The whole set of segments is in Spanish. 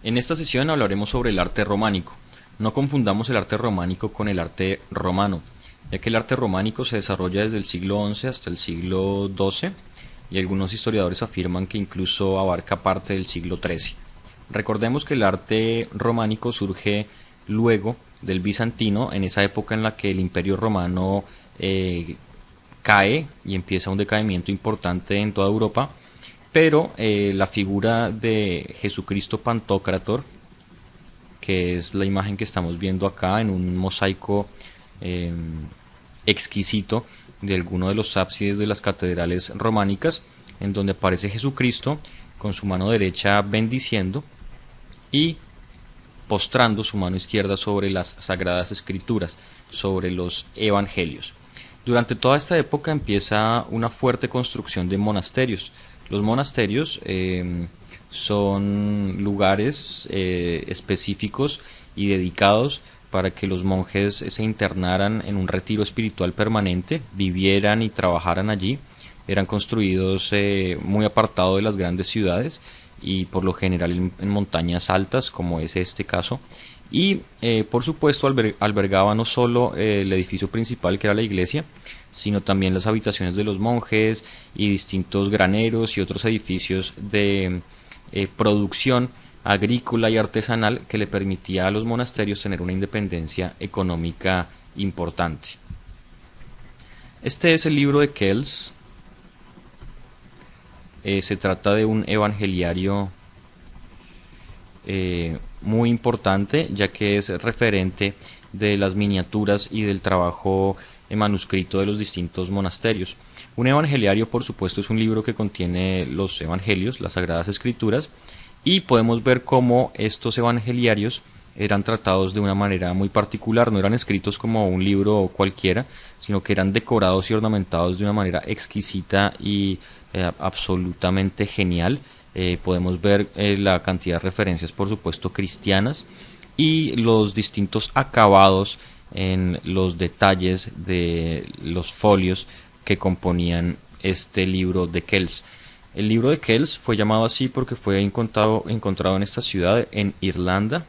En esta sesión hablaremos sobre el arte románico. No confundamos el arte románico con el arte romano, ya que el arte románico se desarrolla desde el siglo XI hasta el siglo XII y algunos historiadores afirman que incluso abarca parte del siglo XIII. Recordemos que el arte románico surge luego del bizantino, en esa época en la que el imperio romano cae y empieza un decaimiento importante en toda Europa, pero la figura de Jesucristo Pantocrator, que es la imagen que estamos viendo acá en un mosaico eh, exquisito de alguno de los ábsides de las catedrales románicas, en donde aparece Jesucristo con su mano derecha bendiciendo y postrando su mano izquierda sobre las sagradas escrituras, sobre los evangelios. Durante toda esta época empieza una fuerte construcción de monasterios. Los monasterios son lugares específicos y dedicados para que los monjes se internaran en un retiro espiritual permanente, vivieran y trabajaran allí. Eran construidos muy apartado de las grandes ciudades y por lo general en montañas altas, como es este caso. Y por supuesto albergaba no solo el edificio principal, que era la iglesia, sino también las habitaciones de los monjes y distintos graneros y otros edificios de producción agrícola y artesanal que le permitía a los monasterios tener una independencia económica importante. Este es el libro de Kells. Se trata de un evangeliario muy importante, ya que es referente de las miniaturas y del trabajo en manuscrito de los distintos monasterios. Un evangeliario, por supuesto, es un libro que contiene los evangelios, las sagradas escrituras, y podemos ver cómo estos evangeliarios eran tratados de una manera muy particular. No eran escritos como un libro cualquiera, sino que eran decorados y ornamentados de una manera exquisita y absolutamente genial. Podemos ver la cantidad de referencias, por supuesto, cristianas, y los distintos acabados en los detalles de los folios que componían este libro de Kells. El libro de Kells fue llamado así porque fue encontrado en esta ciudad, en Irlanda,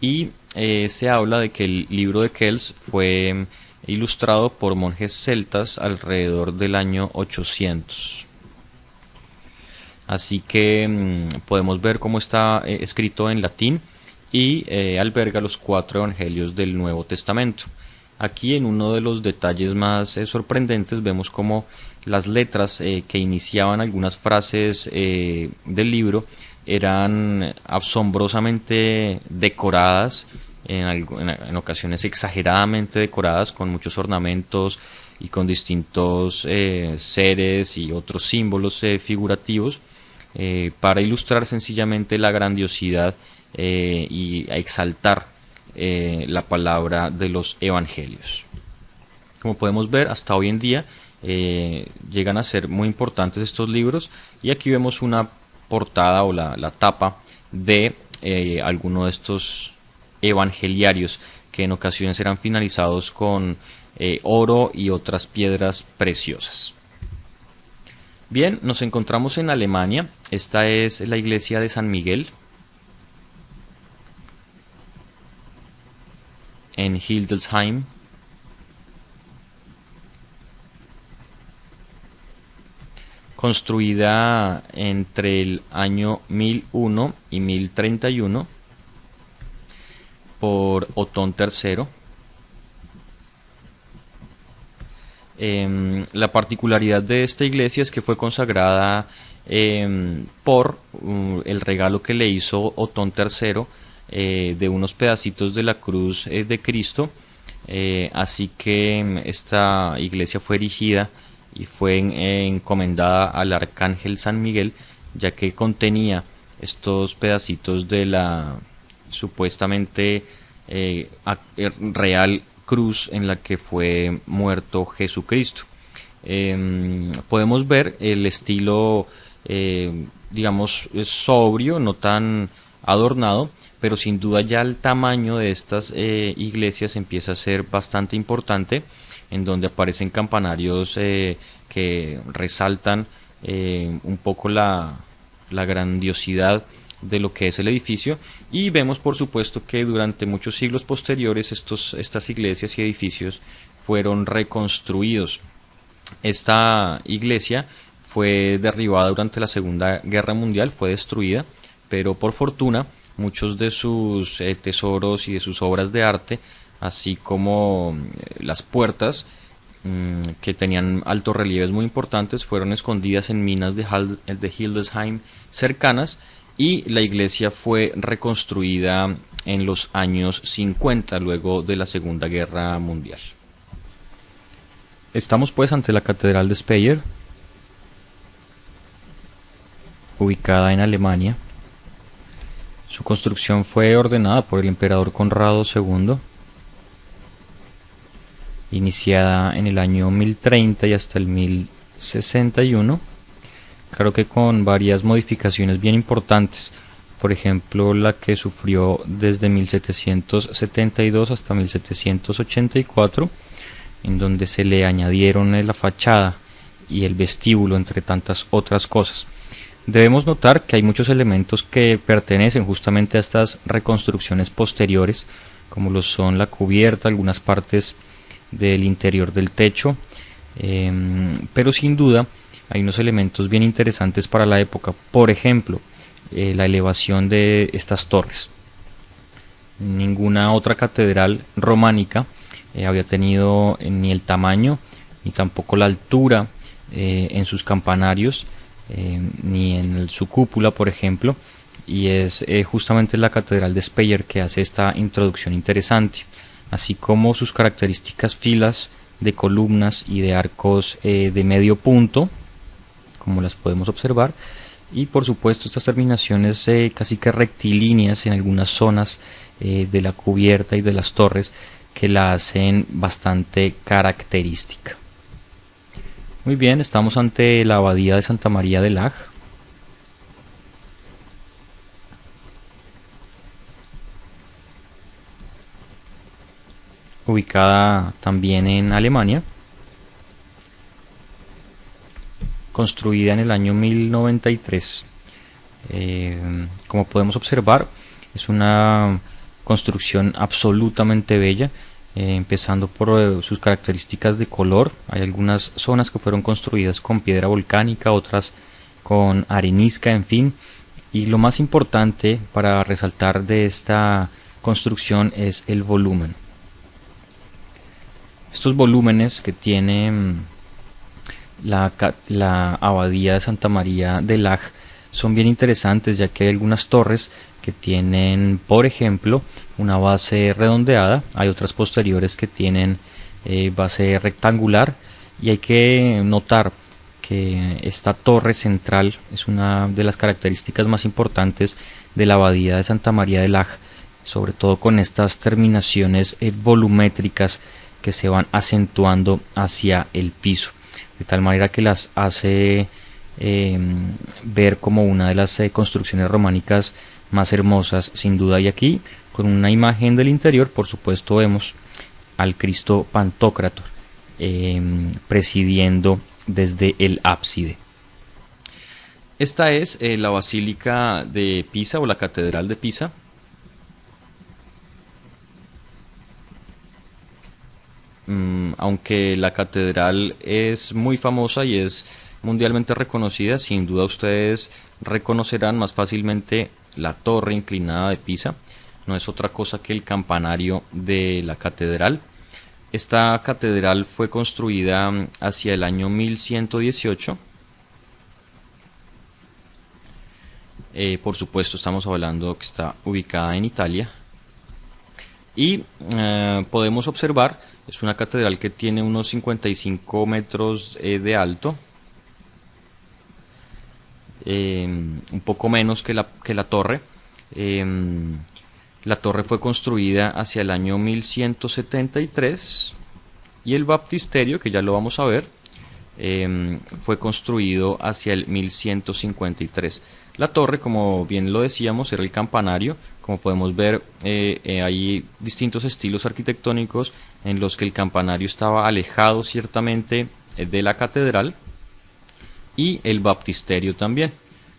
y se habla de que el libro de Kells fue ilustrado por monjes celtas alrededor del año 800. Así que podemos ver cómo está escrito en latín y alberga los 4 evangelios del Nuevo Testamento. Aquí, en uno de los detalles más sorprendentes, vemos cómo las letras que iniciaban algunas frases del libro eran asombrosamente decoradas, en ocasiones exageradamente decoradas, con muchos ornamentos y con distintos seres y otros símbolos figurativos, para ilustrar sencillamente la grandiosidad y a exaltar la palabra de los evangelios. Como podemos ver, hasta hoy en día llegan a ser muy importantes estos libros, y aquí vemos una portada o la tapa de alguno de estos evangeliarios, que en ocasiones eran finalizados con oro y otras piedras preciosas. Bien, nos encontramos en Alemania. Esta es la iglesia de San Miguel en Hildesheim. Construida entre el año 1001 y 1031 por Otón III. La particularidad de esta iglesia es que fue consagrada por el regalo que le hizo Otón III de unos pedacitos de la cruz de Cristo. Así que esta iglesia fue erigida y fue encomendada al arcángel San Miguel, ya que contenía estos pedacitos de la supuestamente real cruz en la que fue muerto Jesucristo. Podemos ver el estilo, digamos, sobrio, no tan adornado, pero sin duda ya el tamaño de estas iglesias empieza a ser bastante importante, en donde aparecen campanarios que resaltan un poco la grandiosidad de lo que es el edificio, y vemos por supuesto que durante muchos siglos posteriores estas iglesias y edificios fueron reconstruidos. Esta iglesia fue derribada durante la Segunda Guerra Mundial, fue destruida, pero por fortuna muchos de sus tesoros y de sus obras de arte, así como las puertas, que tenían altos relieves muy importantes, fueron escondidas en minas de Hildesheim cercanas, y la iglesia fue reconstruida en los años 50, luego de la Segunda Guerra Mundial. Estamos pues ante la Catedral de Speyer, ubicada en Alemania. Su construcción fue ordenada por el emperador Conrado II, iniciada en el año 1030 y hasta el 1061, claro que con varias modificaciones bien importantes. Por ejemplo, la que sufrió desde 1772 hasta 1784, en donde se le añadieron la fachada y el vestíbulo, entre tantas otras cosas. Debemos notar que hay muchos elementos que pertenecen justamente a estas reconstrucciones posteriores, como lo son la cubierta, algunas partes del interior del techo, pero sin duda hay unos elementos bien interesantes para la época. Por ejemplo, la elevación de estas torres. Ninguna otra catedral románica había tenido ni el tamaño ni tampoco la altura en sus campanarios, ni en su cúpula, por ejemplo, y es justamente la Catedral de Speyer que hace esta introducción interesante, así como sus características filas de columnas y de arcos de medio punto, como las podemos observar, y por supuesto estas terminaciones casi que rectilíneas en algunas zonas de la cubierta y de las torres, que la hacen bastante característica. Muy bien, estamos ante la abadía de Santa María de Lage. Ubicada también en Alemania, construida en el año 1093. Como podemos observar, es una construcción absolutamente bella, empezando por sus características de color. Hay algunas zonas que fueron construidas con piedra volcánica, otras con arenisca, en fin. Y lo más importante para resaltar de esta construcción es el volumen. Estos volúmenes que tiene la abadía de Santa María de Lage son bien interesantes, ya que hay algunas torres que tienen, por ejemplo, una base redondeada, hay otras posteriores que tienen base rectangular, y hay que notar que esta torre central es una de las características más importantes de la abadía de Santa María de Lage, sobre todo con estas terminaciones volumétricas que se van acentuando hacia el piso, de tal manera que las hace ver como una de las construcciones románicas más hermosas, sin duda. Y aquí, con una imagen del interior, por supuesto vemos al Cristo Pantocrátor presidiendo desde el ábside. Esta es la Basílica de Pisa, o la Catedral de Pisa. Aunque la catedral es muy famosa y es mundialmente reconocida, sin duda ustedes reconocerán más fácilmente la torre inclinada de Pisa. No es otra cosa que el campanario de la catedral. Esta catedral fue construida hacia el año 1118. Por supuesto estamos hablando que está ubicada en Italia. Y podemos observar, es una catedral que tiene unos 55 metros de alto, un poco menos que la torre. La torre fue construida hacia el año 1173 y el baptisterio, que ya lo vamos a ver, fue construido hacia el 1153. La torre, como bien lo decíamos, era el campanario. Como podemos ver, hay distintos estilos arquitectónicos en los que el campanario estaba alejado ciertamente de la catedral, y el baptisterio también.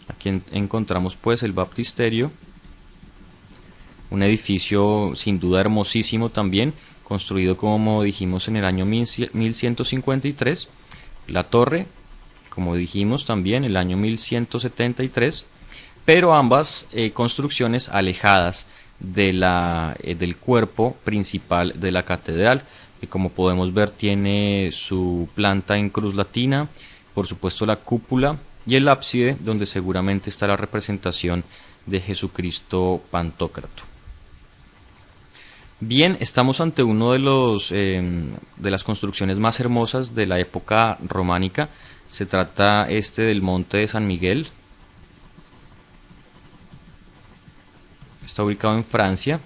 Aquí encontramos pues el baptisterio, un edificio sin duda hermosísimo también, construido como dijimos en el año 1153, la torre, como dijimos también, el año 1173, pero ambas construcciones alejadas de del cuerpo principal de la catedral, que como podemos ver tiene su planta en cruz latina, por supuesto la cúpula y el ábside, donde seguramente está la representación de Jesucristo Pantocrato. Bien, estamos ante uno de las construcciones más hermosas de la época románica. Se trata del Monte de San Miguel. Está ubicado en Francia.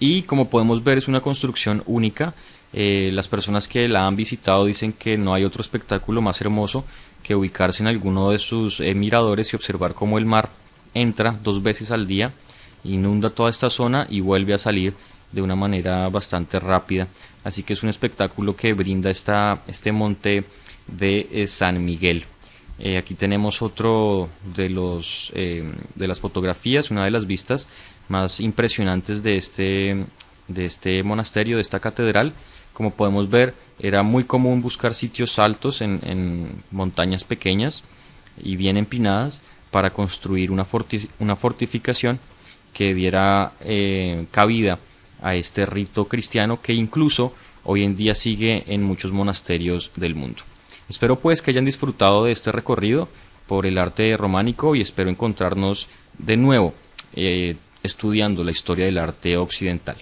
Y como podemos ver es una construcción única. Las personas que la han visitado dicen que no hay otro espectáculo más hermoso que ubicarse en alguno de sus miradores y observar cómo el mar entra 2 veces al día, inunda toda esta zona y vuelve a salir de una manera bastante rápida. Así que es un espectáculo que brinda este monte de San Miguel. Aquí tenemos otro de las fotografías, una de las vistas más impresionantes de este monasterio, de esta catedral. Como podemos ver, era muy común buscar sitios altos en montañas pequeñas y bien empinadas para construir una fortificación que diera cabida a este rito cristiano que incluso hoy en día sigue en muchos monasterios del mundo. Espero pues que hayan disfrutado de este recorrido por el arte románico y espero encontrarnos de nuevo estudiando la historia del arte occidental.